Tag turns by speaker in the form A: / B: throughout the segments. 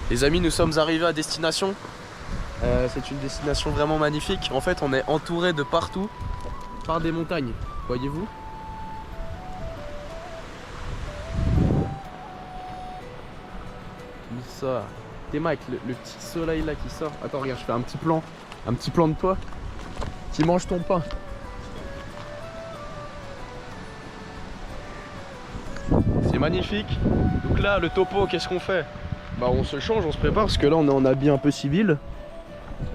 A: Les amis, nous sommes arrivés à destination. C'est une destination vraiment magnifique. En fait, on est entouré de partout par des montagnes. Voyez-vous? Ça. T'es Mike, le petit soleil là qui sort. Attends, regarde, je fais un petit plan de toi. Tu manges ton pain. C'est magnifique. Donc là, le topo, qu'est-ce qu'on fait? Bah on se change, on se prépare parce que là on est en habit un peu civil.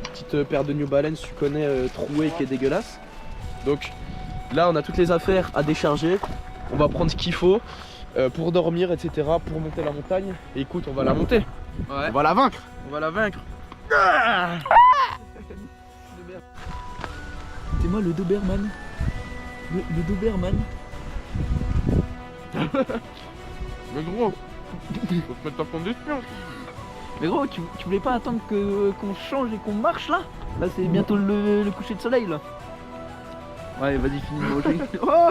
A: Petite paire de New Balance, tu connais, trouée, qui est dégueulasse. Donc là on a toutes les affaires à décharger. On va prendre ce qu'il faut pour dormir, etc. Pour monter la montagne. Et écoute, on va la monter. Ouais. On va la vaincre. On va la vaincre.
B: C'est moi le Doberman. Le Doberman.
A: Mais gros, faut te mettre en condition.
B: Mais gros, tu voulais pas attendre qu'on change et qu'on marche là? Là c'est bientôt le coucher de soleil là. Ouais, vas-y, finis de manger. Oh,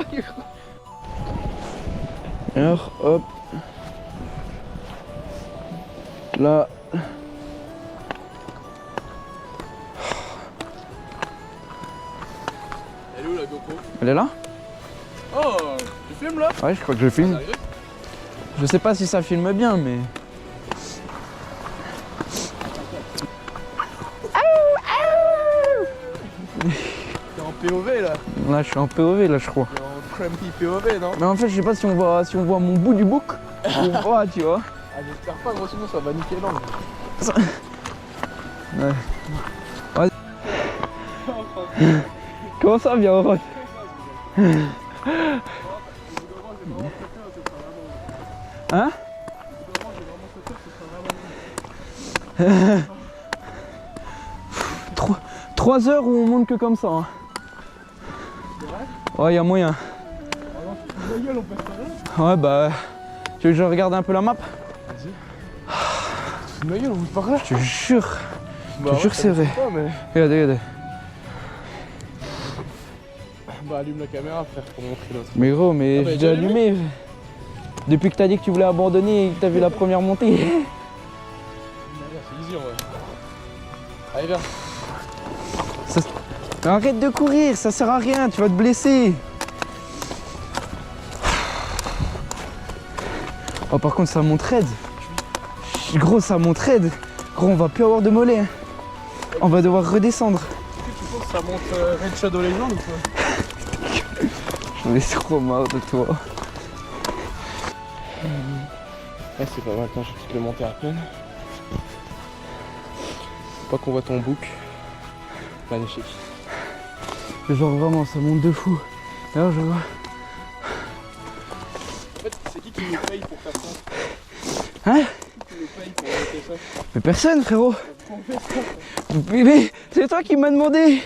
A: alors, hop. Là. Elle est où la GoPro?
C: Elle est là?
A: Oh, tu filmes là?
C: Ouais, je crois que je filme. Je sais pas si ça filme bien, mais...
A: T'es en POV là?
C: Là, je suis en POV, là, je crois.
A: T'es en crampy POV, non?
C: Mais en fait, je sais pas si on voit mon bout du bouc ou pas, tu vois.
A: Ah, j'espère pas, gros, sinon ça va niquer l'angle.
C: Ouais. Comment ça, bien heureux? Hein? 3 heures où on monte que comme ça. Hein. Ouais, y a moyen. Ouais, bah. Tu veux que je regarde un peu la map?
A: Vas-y. Ma gueule, on monte par là.
C: Je te jure.
A: Bah
C: je te jure que c'est vrai. Regardez.
A: Bah, allume la caméra, frère, pour montrer l'autre.
C: Mais gros, mais
A: bah,
C: j'ai déjà allumé. Depuis que t'as dit que tu voulais abandonner et que t'as vu la première montée.
A: C'est easy en vrai. Allez, viens.
C: Arrête de courir, ça sert à rien, tu vas te blesser. Oh, par contre, ça monte raide. Gros, ça monte raide. Gros, on va plus avoir de mollets. Hein. On va devoir redescendre.
A: Est-ce que tu penses que ça monte Red Shadow Legend ou quoi?
C: J'en ai trop marre de toi.
A: Ouais, c'est pas mal, attends, je vais te le monter à peine. Faut pas qu'on voit ton bouc. Magnifique.
C: Genre vraiment, ça monte de fou. D'ailleurs, je vois.
A: En fait, c'est qui nous paye pour faire ça?
C: Hein?
A: Qui nous paye pour monter ça?
C: Mais personne, frérot. Mais c'est toi qui m'as demandé.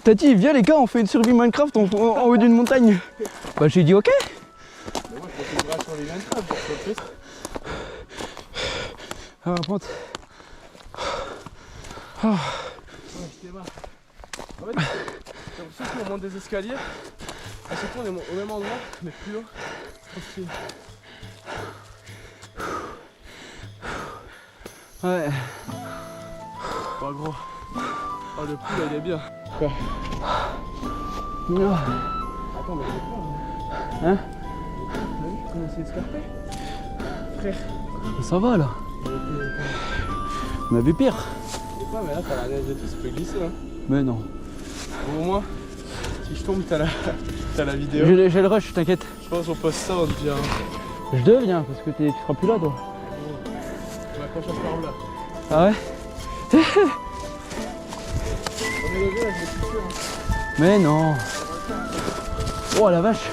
C: T'as dit, viens les gars, on fait une survie Minecraft en haut d'une montagne. Bah j'ai dit ok.
A: Mais moi, je pense que sur les Minecraft pour le fait.
C: Ah, la pente.
A: Ouais, je t'ai marre. En fait, j'ai l'impression qu'on monte des escaliers. À chaque fois, on est au même endroit, mais plus haut. Tranquille.
C: Ouais.
A: Pas gros. Oh, le pouls, là, il est bien. Quoi?
C: Non.
A: Attends, mais il est pas,
C: Hein?
A: T'as vu qu'on a essayé de escarper? Frère.
C: Ça va là. On a vu pire.
A: Je sais pas, mais là, t'as la neige et tout, ça peut glisser. Hein.
C: Mais non.
A: Au moins, si je tombe, t'as la vidéo.
C: J'ai le rush, t'inquiète.
A: Je pense qu'on poste ça, on devient.
C: Je deviens parce que tu seras plus là toi.
A: On accroche à ce arbre là.
C: Ah ouais?
A: On est levé là, je vais toucher. Hein.
C: Mais non. Oh la vache.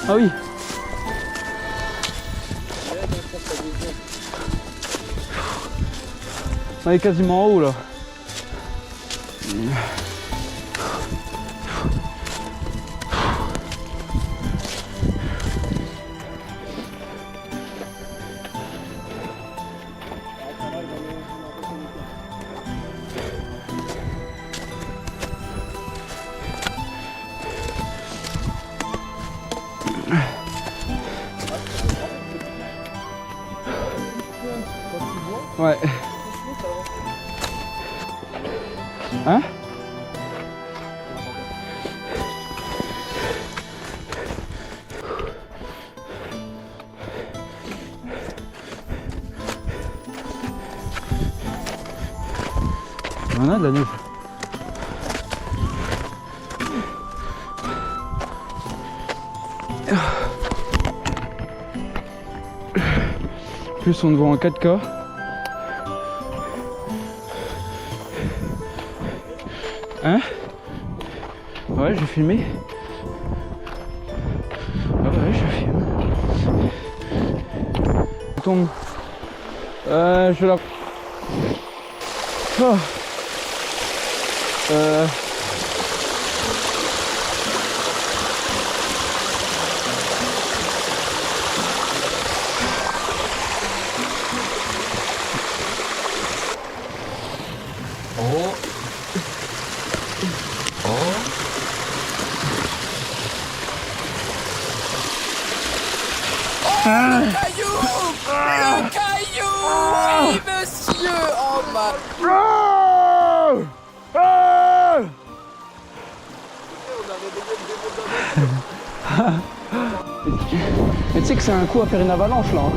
C: Ah oui. On est quasiment en haut là. Ouais. Hein? On a de la neige. Plus on te voit en 4K. Hein? Ouais, j'ai filmé. Ah ouais, je filme. Je tombe. Je la... Oh.
D: Le caillou! Oui, monsieur! Oh ma...
C: Mais tu sais que c'est un coup à faire une avalanche là. Hein.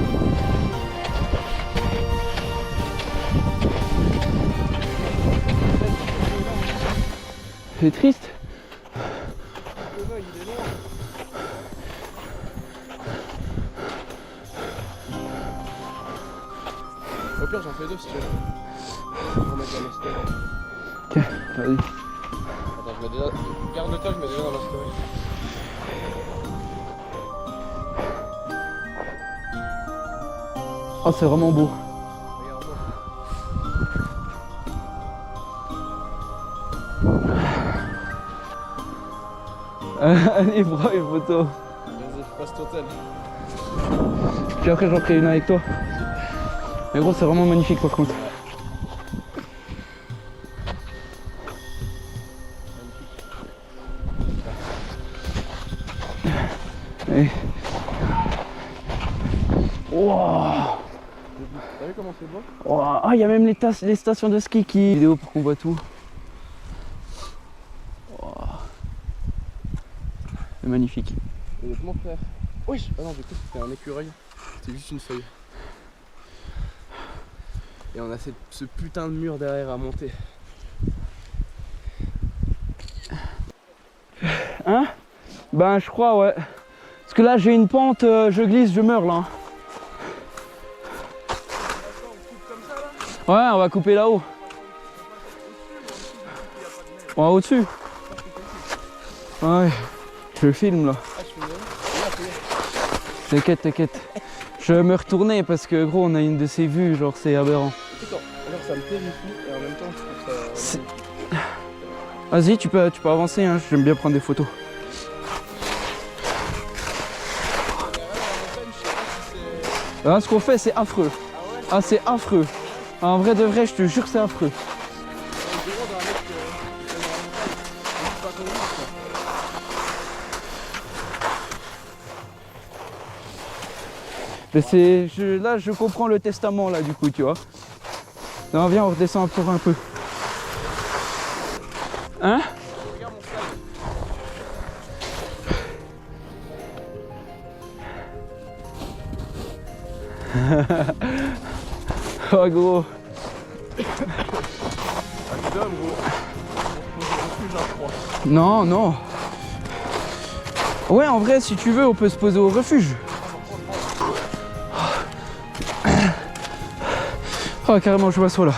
C: C'est triste.
A: Au pire, j'en fais deux si tu veux. Pour mettre dans ma story.
C: Ok, vas-y.
A: Attends, je mets déjà. Garde-toi, je mets déjà dans ma story.
C: Oh, c'est vraiment beau. Allez, prends une photo.
A: Vas-y, passe ton tel.
C: Puis après, j'en ferai une avec toi. Mais gros, c'est vraiment magnifique par contre. Allez. Wow.
A: T'as vu comment c'est beau?
C: Wow. Ah, il y a même les stations de ski qui... Vidéo pour qu'on voit tout. Wow. C'est magnifique.
A: Honnêtement, frère. Oui. Ah non, du coup, c'était un écureuil. C'était juste une feuille. Et on a ce putain de mur derrière à monter.
C: Hein? Ben, je crois, ouais. Parce que là, j'ai une pente, je glisse, je meurs là. Ouais, on va couper là-haut. Ouais, au-dessus. Ouais, je filme là. T'inquiète, t'inquiète. Je vais me retourner parce que gros, on a une de ces vues, genre c'est aberrant.
A: Genre, ça me terrifie et en même temps, je trouve ça.
C: Vas-y, tu peux avancer, hein. J'aime bien prendre des photos. Là, ce qu'on fait, c'est affreux. Ah, c'est affreux. En vrai de vrai, je te jure que c'est affreux. Mais c'est... Là, je comprends le testament, là, du coup, tu vois. Non, viens, on redescend encore un peu. Hein? Oh gros. Non, non. Ouais, en vrai, si tu veux, on peut se poser au refuge. Oh, carrément, je m'assois là.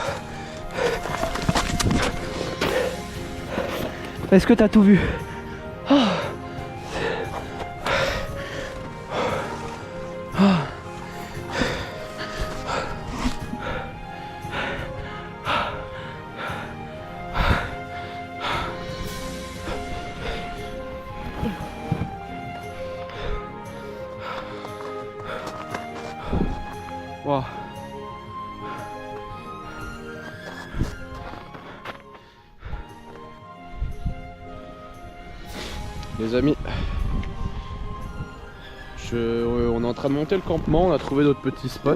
C: Est-ce que t'as tout vu? Oh. Oh. Wow.
A: Les amis, on est en train de monter le campement, on a trouvé d'autres petits spots.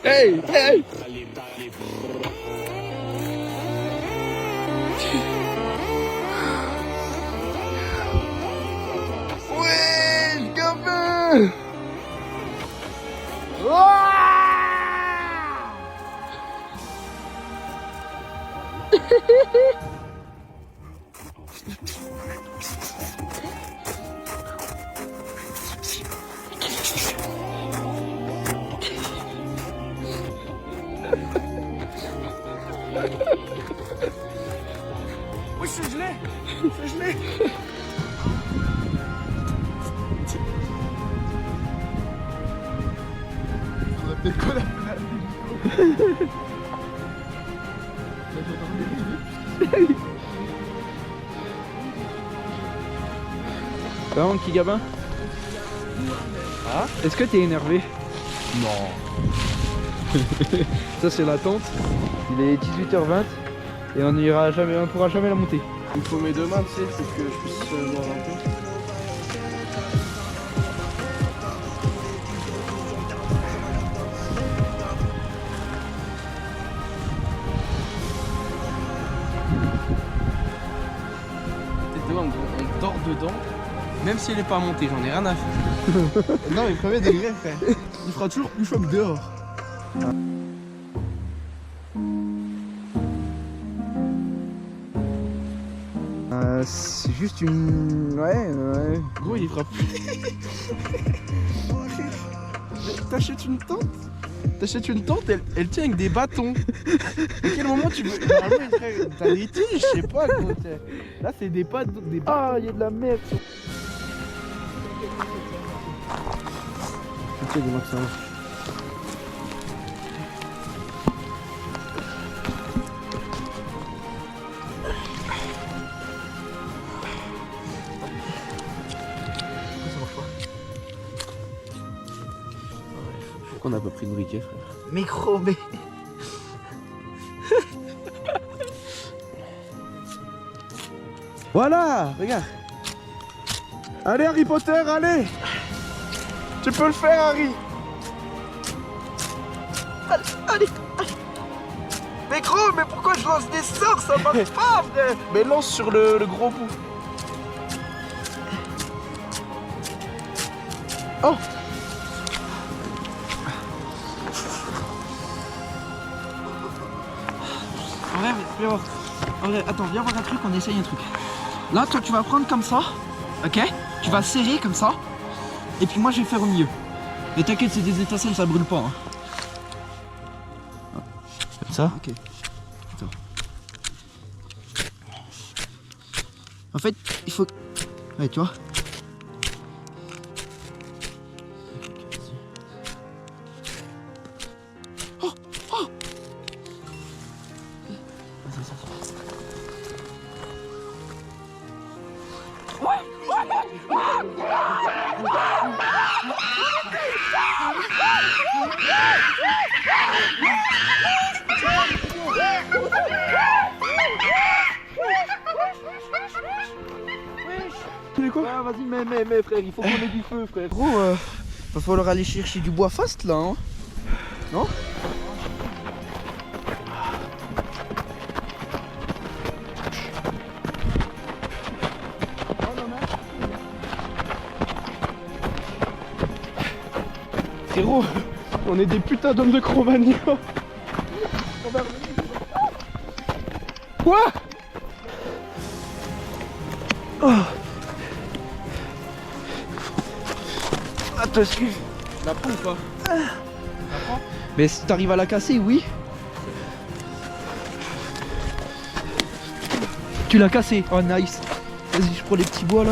A: Hey, hey.
C: Ouais, gamin.
A: Oui, c'est gelé. C'est gelé. Faudrait peut-être qu'on appelle
C: Ça va mon petit gabin? Ah? Est-ce que t'es énervé?
A: Non.
C: Ça c'est la tente. Il est 18h20 et on pourra jamais la monter.
A: Il me faut mes deux mains, tu sais, pour que je puisse voir un peu. On dort dedans, même si elle est pas montée, j'en ai rien à faire. Non mais premier degré frère, il fera toujours plus chaud que dehors.
C: C'est juste une... Ouais.
A: Gros il fera plus. T'achètes une tente? T'achètes une tente, elle tient avec des bâtons. À quel moment tu veux... Normalement, t'as des tiges, je sais pas gros. Là c'est des bâtons.
C: Ah, il y a de la merde. Ok, dis-moi que ça va.
A: Pourquoi on n'a pas pris de briquet frère?
C: Micro, mais...
A: Voilà, regarde. Allez Harry Potter, allez. Tu peux le faire Harry.
C: Allez. Mais gros, mais pourquoi je lance des sorts? Ça marche pas, frère.
A: Mais lance sur le gros bout. Oh.
C: En vrai, attends, viens voir un truc, on essaye un truc. Là, toi, tu vas prendre comme ça, ok? Tu vas serrer comme ça, et puis moi, je vais faire au milieu. Et t'inquiète, c'est des étincelles, ça brûle pas. Hein.
A: Comme ça?
C: Ok. Attends. En fait, il faut... Ouais, tu vois? Ah, vas-y, mais frère, il faut qu'on ait du feu, frère. Gros, va falloir aller chercher du bois fast là, hein. Non?
A: Frérot, on est des putains d'hommes de Cro-Magnon. Quoi?
C: Oh. Attends, excuse.
A: La prends ou pas?
C: Mais si t'arrives à la casser, oui. Tu l'as cassé. Oh, nice. Vas-y, je prends les petits bois là.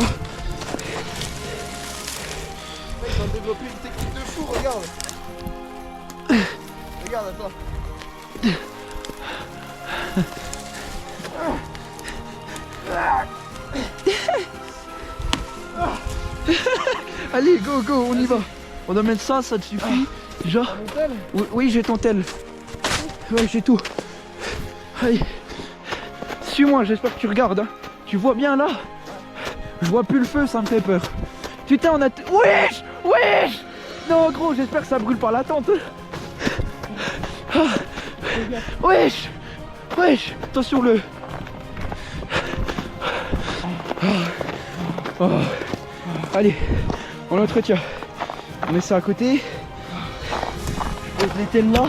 A: Ils ont développé une technique de fou, regarde. Regarde, attends.
C: Allez, go, go, on y va. On doit mettre ça, ça te suffit. Déjà. Oui, j'ai ton tel. Ouais, j'ai tout. Allez. Suis-moi, j'espère que tu regardes. Hein. Tu vois bien là? Je vois plus le feu, ça me fait peur. Putain, on a... Wesh! Wesh! Non, gros, j'espère que ça brûle pas la tente. Wesh. Wesh. Attention le... Oh. Allez, on l'entretient. On met ça à côté. Je pose l'étel là.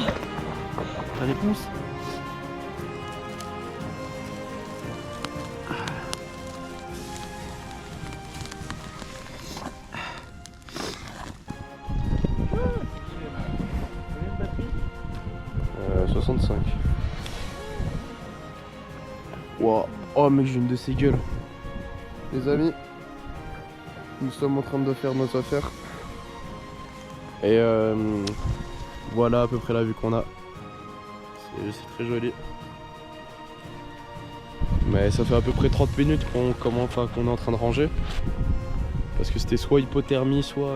B: La réponse.
A: Euh, 65. Wow. Oh mec, j'ai une de ces gueules. Les amis, nous sommes en train de faire nos affaires. Et voilà à peu près la vue qu'on a. C'est très joli. Mais ça fait à peu près 30 minutes qu'on est en train de ranger. Parce que c'était soit hypothermie, soit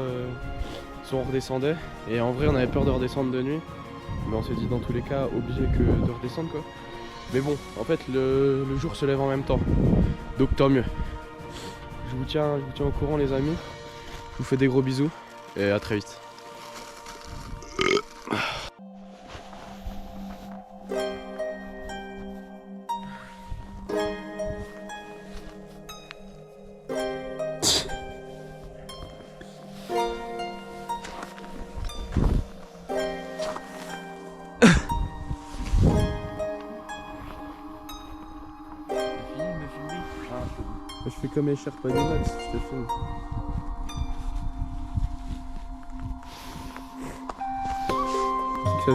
A: on redescendait. Et en vrai on avait peur de redescendre de nuit. Mais on s'est dit dans tous les cas obligé que de redescendre quoi. Mais bon, en fait le jour se lève en même temps. Donc tant mieux. Je vous tiens au courant les amis. Je vous fais des gros bisous et à très vite. Je fais comme les Sherpas du Max, je te filme.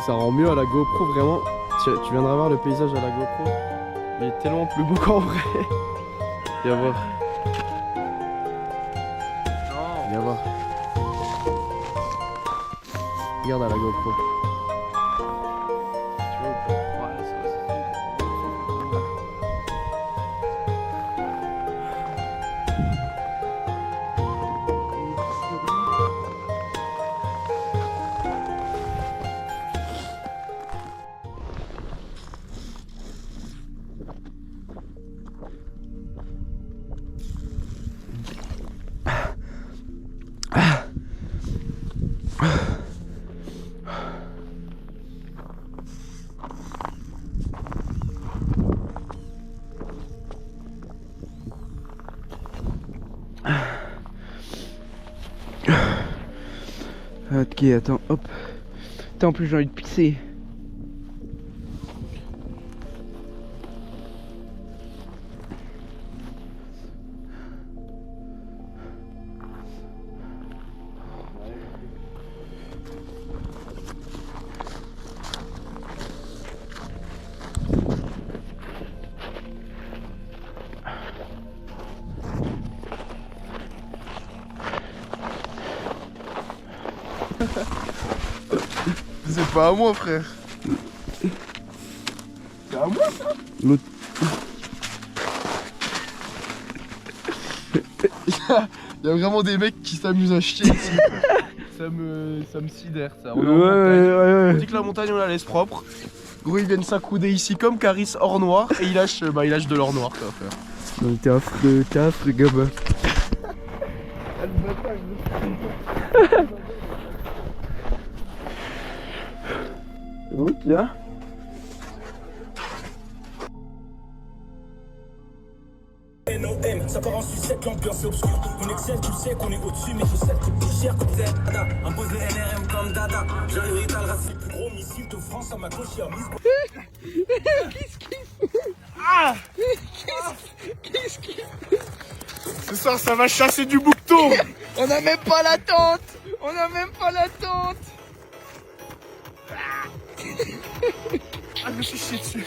A: Ça rend mieux à la GoPro vraiment. Tu viendras voir le paysage à la GoPro. Il est tellement plus beau qu'en vrai. Viens voir. Viens voir. Regarde à la GoPro. Tu vois ou pas?
C: Ok, attends, hop. Putain, en plus j'ai envie de pisser.
A: C'est pas à moi frère. C'est à moi ça. L'autre. Il y a vraiment des mecs qui s'amusent à chier ici. ça me sidère ça. On est en montagne. On dit que la montagne on la laisse propre. Gros ils viennent s'accouder ici comme Caris hors noir et ils lâchent de l'or noir quoi frère.
C: Non t'es affreux gamin. Ok hein.
E: NOM, ça part en sucette, l'ambiance est obscure. On excelle, tu sais qu'on est au-dessus, mais je sais que t'es cher comme Zeta. Impose les NRM comme Dada. J'arrive à le racine, le plus gros missile de France à ma gauche, y'a mise.
C: Qu'est-ce qu'il fait?
E: Ah!
C: Qu'est-ce qu'il fait?
E: Ce soir, ça va chasser du bouqueton!
C: On a même pas la tente. On a même pas la tente.
E: Ah, je me suis chié dessus.